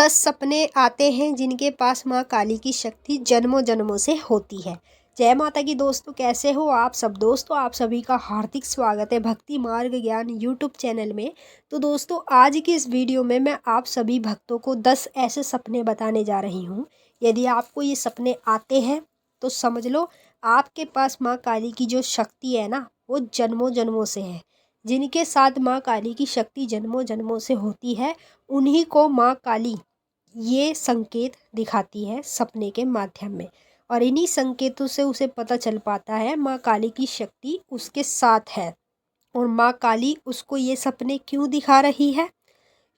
10 सपने आते हैं जिनके पास माँ काली की शक्ति जन्मों जन्मों से होती है। जय माता की दोस्तों, कैसे हो आप सब दोस्तों? आप सभी का हार्दिक स्वागत है भक्ति मार्ग ज्ञान यूट्यूब चैनल में। तो दोस्तों, आज की इस वीडियो में मैं आप सभी भक्तों को 10 ऐसे सपने बताने जा रही हूँ। यदि आपको ये सपने आते हैं तो समझ लो आपके पास माँ काली की जो शक्ति है ना, वो जन्मों जन्मों से है। जिनके साथ माँ काली की शक्ति जन्मों जन्मों से होती है, उन्हीं को माँ काली ये संकेत दिखाती है सपने के माध्यम में। और इन्हीं संकेतों से उसे पता चल पाता है माँ काली की शक्ति उसके साथ है। और माँ काली उसको ये सपने क्यों दिखा रही है?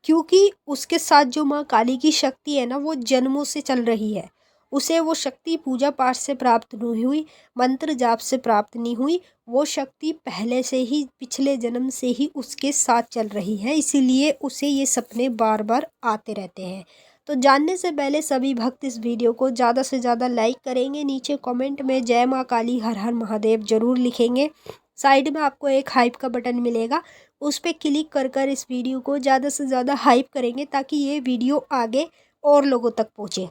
क्योंकि उसके साथ जो माँ काली की शक्ति है ना, वो जन्मों से चल रही है। उसे वो शक्ति पूजा पाठ से प्राप्त नहीं हुई, मंत्र जाप से प्राप्त नहीं हुई। वो शक्ति पहले से ही, पिछले जन्म से ही उसके साथ चल रही है, इसीलिए उसे ये सपने बार बार आते रहते हैं। तो जानने से पहले सभी भक्त इस वीडियो को ज़्यादा से ज़्यादा लाइक करेंगे, नीचे कमेंट में जय माँ काली हर हर महादेव जरूर लिखेंगे। साइड में आपको एक हाइप का बटन मिलेगा, उस पर क्लिक कर कर इस वीडियो को ज़्यादा से ज़्यादा हाइप करेंगे ताकि ये वीडियो आगे और लोगों तक पहुँचे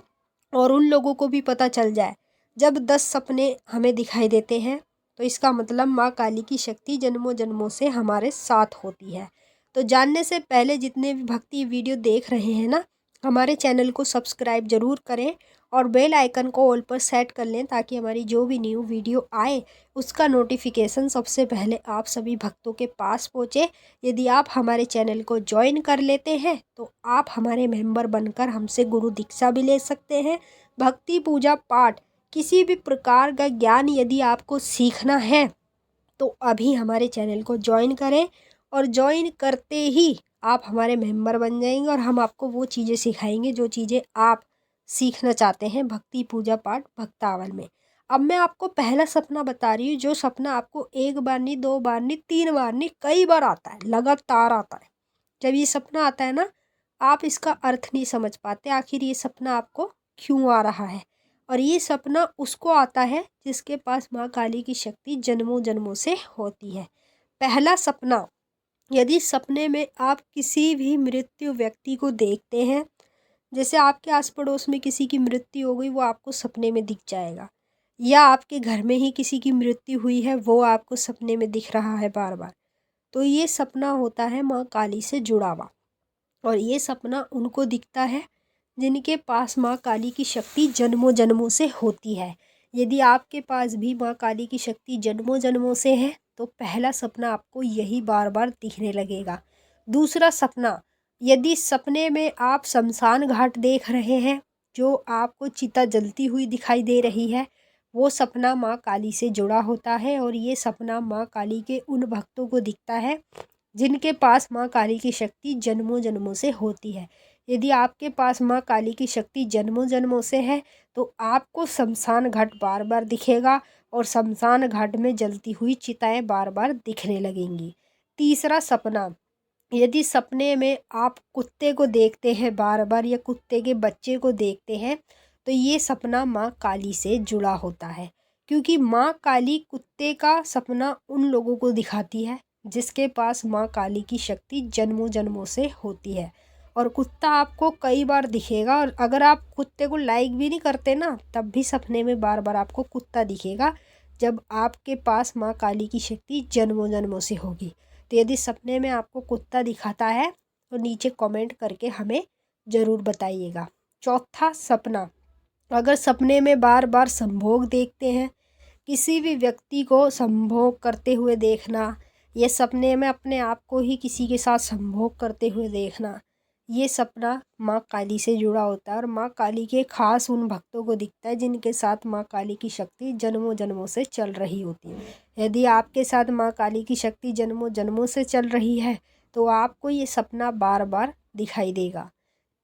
और उन लोगों को भी पता चल जाए। जब 10 सपने हमें दिखाई देते हैं तो इसका मतलब माँ काली की शक्ति जन्मों जन्मों से हमारे साथ होती है। तो जानने से पहले जितने भी भक्ति वीडियो देख रहे हैं ना, हमारे चैनल को सब्सक्राइब जरूर करें और बेल आइकन को ऑल पर सेट कर लें ताकि हमारी जो भी न्यू वीडियो आए उसका नोटिफिकेशन सबसे पहले आप सभी भक्तों के पास पहुँचे। यदि आप हमारे चैनल को ज्वाइन कर लेते हैं तो आप हमारे मेंबर बनकर हमसे गुरु दीक्षा भी ले सकते हैं। भक्ति पूजा पाठ किसी भी प्रकार का ज्ञान यदि आपको सीखना है तो अभी हमारे चैनल को ज्वाइन करें और ज्वाइन करते ही आप हमारे मेंबर बन जाएंगे और हम आपको वो चीज़ें सिखाएंगे जो चीज़ें आप सीखना चाहते हैं भक्ति पूजा पाठ भक्तावल में। अब मैं आपको पहला सपना बता रही हूँ, जो सपना आपको एक बार नहीं, दो बार नहीं, तीन बार नहीं, कई बार आता है, लगातार आता है। जब ये सपना आता है ना, आप इसका अर्थ नहीं समझ पाते आखिर ये सपना आपको क्यों आ रहा है। और ये सपना उसको आता है जिसके पास माँ काली की शक्ति जन्मों जन्मों से होती है। पहला सपना, यदि सपने में आप किसी भी मृत्यु व्यक्ति को देखते हैं, जैसे आपके आस पड़ोस में किसी की मृत्यु हो गई, वो आपको सपने में दिख जाएगा। या आपके घर में ही किसी की मृत्यु हुई है, वो आपको सपने में दिख रहा है बार बार, तो ये सपना होता है माँ काली से जुड़ा हुआ। और ये सपना उनको दिखता है जिनके पास माँ काली की शक्ति जन्मों जन्मों से होती है। यदि आपके पास भी माँ काली की शक्ति जन्मों जन्मों से है तो पहला सपना आपको यही बार बार दिखने लगेगा। दूसरा सपना, यदि सपने में आप शमशान घाट देख रहे हैं, जो आपको चिता जलती हुई दिखाई दे रही है, वो सपना माँ काली से जुड़ा होता है। और ये सपना माँ काली के उन भक्तों को दिखता है जिनके पास माँ काली की शक्ति जन्मों जन्मों से होती है। यदि आपके पास माँ काली की शक्ति जन्मों जन्मों से है तो आपको शमशान घाट बार बार दिखेगा और शमशान घाट में जलती हुई चिताएं बार बार दिखने लगेंगी। तीसरा सपना, यदि सपने में आप कुत्ते को देखते हैं बार बार या कुत्ते के बच्चे को देखते हैं, तो ये सपना माँ काली से जुड़ा होता है। क्योंकि माँ काली कुत्ते का सपना उन लोगों को दिखाती है जिसके पास माँ काली की शक्ति जन्मों जन्मों से होती है। और कुत्ता आपको कई बार दिखेगा, और अगर आप कुत्ते को लाइक भी नहीं करते ना, तब भी सपने में बार बार आपको कुत्ता दिखेगा जब आपके पास माँ काली की शक्ति जन्मों जन्मों से होगी। तो यदि सपने में आपको कुत्ता दिखाता है तो नीचे कमेंट करके हमें ज़रूर बताइएगा। चौथा सपना, अगर सपने में बार बार संभोग देखते हैं, किसी भी व्यक्ति को संभोग करते हुए देखना, ये सपने में अपने आप को ही किसी के साथ संभोग करते हुए देखना, ये सपना माँ काली से जुड़ा होता है। और माँ काली के खास उन भक्तों को दिखता है जिनके साथ माँ काली की शक्ति जन्मों जन्मों से चल रही होती है। यदि आपके साथ माँ काली की शक्ति जन्मों जन्मों से चल रही है तो आपको ये सपना बार बार दिखाई देगा।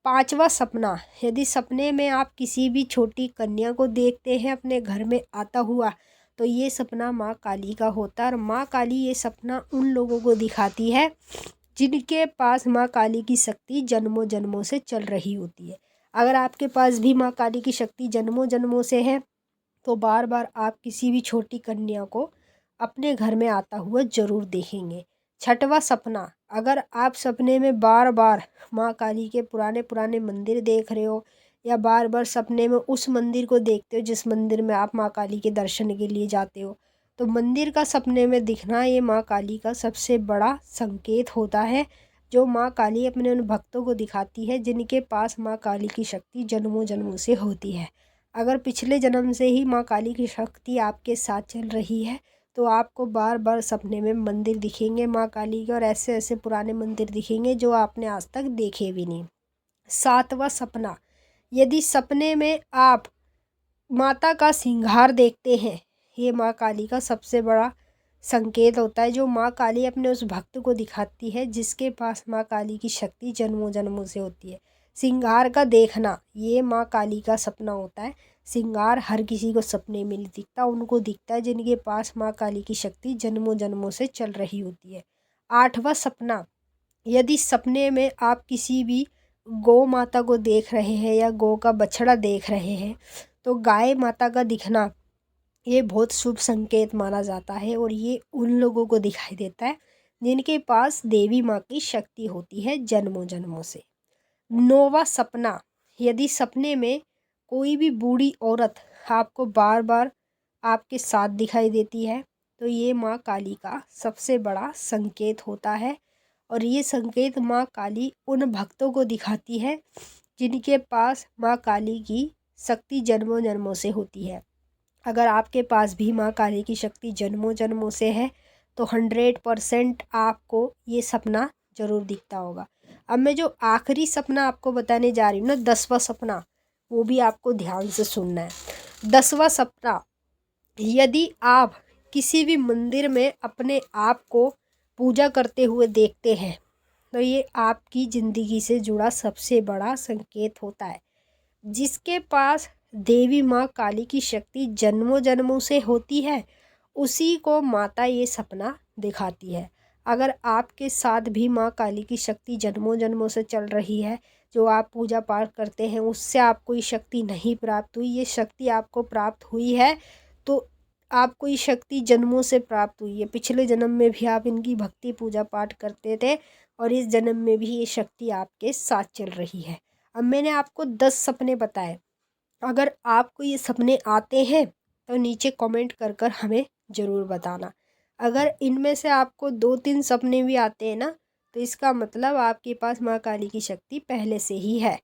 पांचवा सपना, यदि सपने में आप किसी भी छोटी कन्या को देखते हैं अपने घर में आता हुआ, तो ये सपना माँ काली का होता है। और माँ काली ये सपना उन लोगों को दिखाती है जिनके पास माँ काली की शक्ति जन्मों जन्मों से चल रही होती है। अगर आपके पास भी माँ काली की शक्ति जन्मों जन्मों से है तो बार बार आप किसी भी छोटी कन्या को अपने घर में आता हुआ जरूर देखेंगे। छठवां सपना, अगर आप सपने में बार बार माँ काली के पुराने पुराने मंदिर देख रहे हो या बार बार सपने में उस मंदिर को देखते हो जिस मंदिर में आप माँ काली के दर्शन के लिए जाते हो, तो मंदिर का सपने में दिखना ये माँ काली का सबसे बड़ा संकेत होता है, जो माँ काली अपने उन भक्तों को दिखाती है जिनके पास माँ काली की शक्ति जन्मों जन्मों से होती है। अगर पिछले जन्म से ही माँ काली की शक्ति आपके साथ चल रही है तो आपको बार बार सपने में मंदिर दिखेंगे माँ काली के, और ऐसे ऐसे पुराने मंदिर दिखेंगे जो आपने आज तक देखे भी नहीं। 7वां सपना, यदि सपने में आप माता का श्रृंगार देखते हैं, ये माँ काली का सबसे बड़ा संकेत होता है, जो माँ काली अपने उस भक्त को दिखाती है जिसके पास माँ काली की शक्ति जन्मों जन्मों से होती है। श्रृंगार का देखना ये माँ काली का सपना होता है। श्रृंगार हर किसी को सपने में नहीं दिखता, उनको दिखता है जिनके पास माँ काली की शक्ति जन्मों जन्मों से चल रही होती है। 8वां सपना, यदि सपने में आप किसी भी गौ माता को देख रहे हैं या गौ का बछड़ा देख रहे हैं, तो गाय माता का दिखना ये बहुत शुभ संकेत माना जाता है, और ये उन लोगों को दिखाई देता है जिनके पास देवी माँ की शक्ति होती है जन्मों जन्मों से। 9वां सपना, यदि सपने में कोई भी बूढ़ी औरत आपको बार बार आपके साथ दिखाई देती है, तो ये माँ काली का सबसे बड़ा संकेत होता है, और ये संकेत माँ काली उन भक्तों को दिखाती है जिनके पास माँ काली की शक्ति जन्मों जन्मों से होती है। अगर आपके पास भी माँ काली की शक्ति जन्मों जन्मों से है तो 100% आपको ये सपना जरूर दिखता होगा। अब मैं जो आखिरी सपना आपको बताने जा रही हूँ ना, 10वां सपना, वो भी आपको ध्यान से सुनना है। 10वां सपना, यदि आप किसी भी मंदिर में अपने आप को पूजा करते हुए देखते हैं, तो ये आपकी ज़िंदगी से जुड़ा सबसे बड़ा संकेत होता है। जिसके पास देवी माँ काली की शक्ति जन्मों जन्मों से होती है, उसी को माता ये सपना दिखाती है। अगर आपके साथ भी माँ काली की शक्ति जन्मों जन्मों से चल रही है, जो आप पूजा पाठ करते हैं उससे आपको ये शक्ति नहीं प्राप्त हुई, ये शक्ति आपको प्राप्त हुई है, तो आपको ये शक्ति जन्मों से प्राप्त हुई है। पिछले जन्म में भी आप इनकी भक्ति पूजा पाठ करते थे और इस जन्म में भी ये शक्ति आपके साथ चल रही है। अब मैंने आपको 10 सपने बताए। अगर आपको ये सपने आते हैं तो नीचे कमेंट कर कर हमें ज़रूर बताना। अगर इनमें से आपको 2-3 सपने भी आते हैं ना, तो इसका मतलब आपके पास माँ काली की शक्ति पहले से ही है।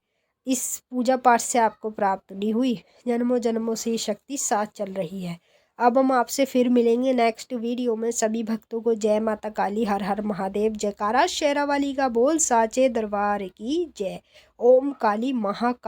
इस पूजा पाठ से आपको प्राप्त नहीं हुई, जन्मों जन्मों से ये शक्ति साथ चल रही है। अब हम आपसे फिर मिलेंगे नेक्स्ट वीडियो में। सभी भक्तों को जय माता काली, हर हर महादेव, जयकारा शेरावाली का बोल, साचे दरबार की जय। ओम काली महाकाली।